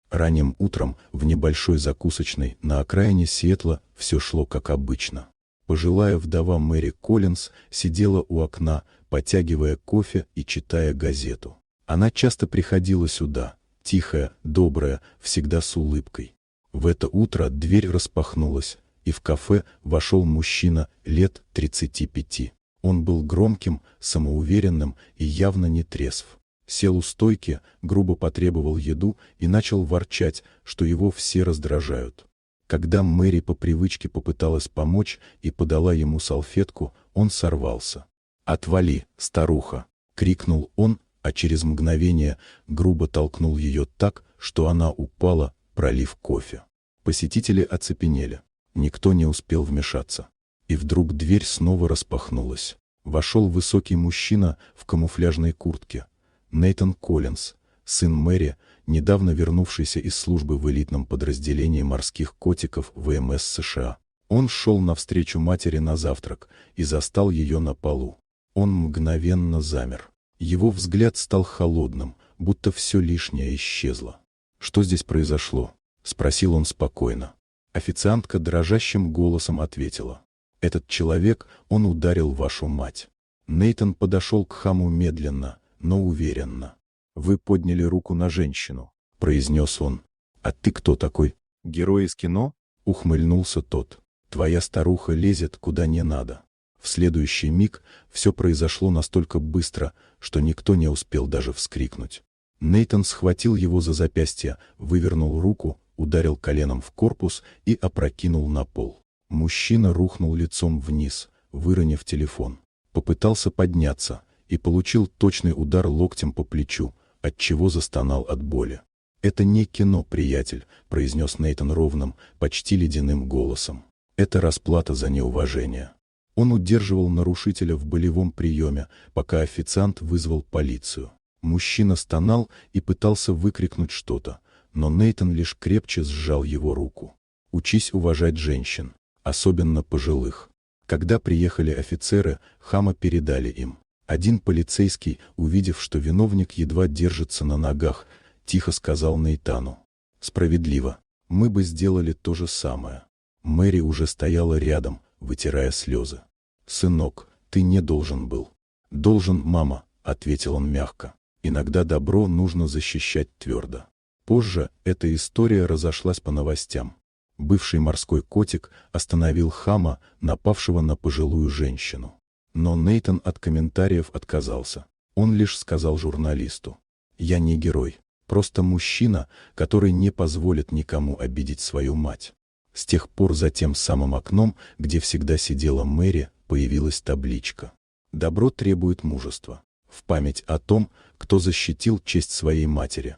Ранним утром в небольшой закусочной на окраине Сиэтла все шло как обычно. Пожилая вдова Мэри Коллинз сидела у окна, потягивая кофе и читая газету. Она часто приходила сюда, тихая, добрая, всегда с улыбкой. В это утро дверь распахнулась, и в кафе вошел мужчина лет 35. Он был громким, самоуверенным и явно не трезв. Сел у стойки, грубо потребовал еду и начал ворчать, что его все раздражают. Когда Мэри по привычке попыталась помочь и подала ему салфетку, он сорвался. «Отвали, старуха!» — крикнул он, а через мгновение грубо толкнул ее так, что она упала, пролив кофе. Посетители оцепенели. Никто не успел вмешаться. И вдруг дверь снова распахнулась. Вошел высокий мужчина в камуфляжной куртке. Нейтан Коллинз, сын Мэри, недавно вернувшийся из службы в элитном подразделении морских котиков ВМС США. Он шел навстречу матери на завтрак и застал ее на полу. Он мгновенно замер. Его взгляд стал холодным, будто все лишнее исчезло. «Что здесь произошло?» — спросил он спокойно. Официантка дрожащим голосом ответила. «Этот человек, он ударил вашу мать». Нейтан подошел к хаму медленно, но уверенно. «Вы подняли руку на женщину», — произнес он. «А ты кто такой? Герой из кино?» — ухмыльнулся тот. «Твоя старуха лезет куда не надо». В следующий миг все произошло настолько быстро, что никто не успел даже вскрикнуть. Нейтан схватил его за запястье, вывернул руку, ударил коленом в корпус и опрокинул на пол. Мужчина рухнул лицом вниз, выронив телефон. Попытался подняться и получил точный удар локтем по плечу, отчего застонал от боли. «Это не кино, приятель», — произнес Нейтан ровным, почти ледяным голосом. «Это расплата за неуважение». Он удерживал нарушителя в болевом приеме, пока официант вызвал полицию. Мужчина стонал и пытался выкрикнуть что-то, но Нейтан лишь крепче сжал его руку. «Учись уважать женщин, особенно пожилых». Когда приехали офицеры, хама передали им. Один полицейский, увидев, что виновник едва держится на ногах, тихо сказал Нейтану: «Справедливо, мы бы сделали то же самое». Мэри уже стояла рядом, вытирая слезы. «Сынок, ты не должен был». «Должен, мама», — ответил он мягко. «Иногда добро нужно защищать твердо». Позже эта история разошлась по новостям. Бывший морской котик остановил хама, напавшего на пожилую женщину. Но Нейтан от комментариев отказался. Он лишь сказал журналисту: «Я не герой, просто мужчина, который не позволит никому обидеть свою мать». С тех пор за тем самым окном, где всегда сидела Мэри, появилась табличка: «Добро требует мужества», в память о том, кто защитил честь своей матери.